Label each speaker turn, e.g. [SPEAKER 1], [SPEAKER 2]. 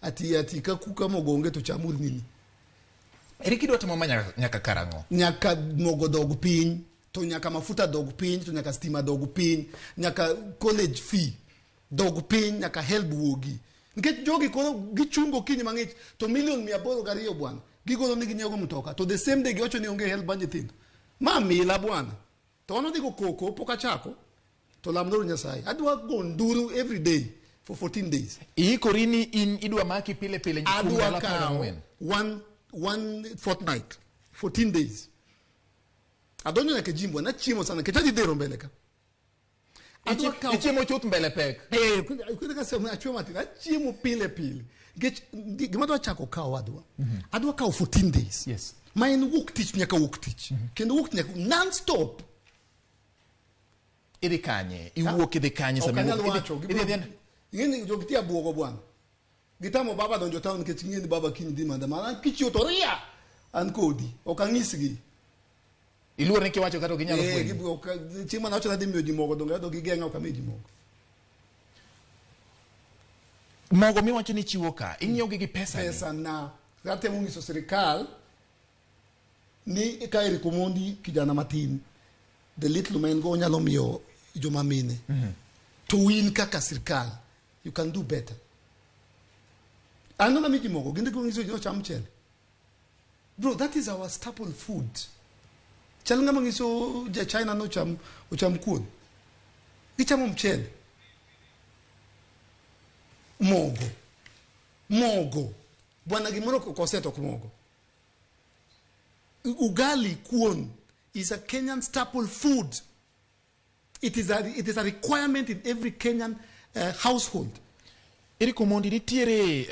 [SPEAKER 1] ati ka kuka mogo onge to chamul nini.
[SPEAKER 2] Ere kidwa timo nyaka karango?
[SPEAKER 1] Nyaka mogo dog piny, to nyaka mafuta dog piny, to nyaka stima dog piny, nyaka college fee dog piny, nyaka help wuogi. Nikech jogi koro gichungo kinyi mang'ich to milion 802 bwana. Gigolo ni ginyego mtoka to the same day giwacho ni onge help ba nyithindo. Ma mila bwana. To ono digo koko poka chako to lamnoro Nyasaye. Adwa go nduru every day for 14 days.
[SPEAKER 2] Korini in idwa maki pile pile
[SPEAKER 1] adwa ka one fortnight 14 days. Adonyo na kejimbo na chimo sana ketaji dero mbele ka.
[SPEAKER 2] Ichimo chuth mbele pek.
[SPEAKER 1] Kuna sema achwe mati na chimo pile pile. Gimadwa chako kao adwa. Adwa kao 14 days.
[SPEAKER 2] Yes.
[SPEAKER 1] Ma en work teach nyaka work teach. Kendo work nyaka non stop.
[SPEAKER 2] Idhi kanye, iwuok idhi kanye
[SPEAKER 1] sami idhi. Ngeni jokitia buogo bwana. Gitamo baba donjo town ke ngeni baba kini di mandamana kichi otoria an kodi okangisgi.
[SPEAKER 2] Iluor ne kiwacho kata ginyalo
[SPEAKER 1] fwenyo. Chima na wacho na dimi oji mogo donga do gigenga okameji mogo.
[SPEAKER 2] Mogo miwacho ni chiwo ka, ing'iewo gi pesa ni.
[SPEAKER 1] Pesa na. Rate mungiso serikal ni ka iri Omondi kijana matin. The little man go nyalo miyo joma mine. To win kaka serikal, you can do better. Ano na miji mogo, ginde ko ngiso jo cham chele. Bro, that is our staple food. Chal nga mangiso ja China no cham kuon. Gichamo mchele. Mogo. Bwana gimoro koseto kumogo. Ugali kuon is a Kenyan staple food. It is a requirement in every Kenyan household.
[SPEAKER 2] Ere Omondi nitiere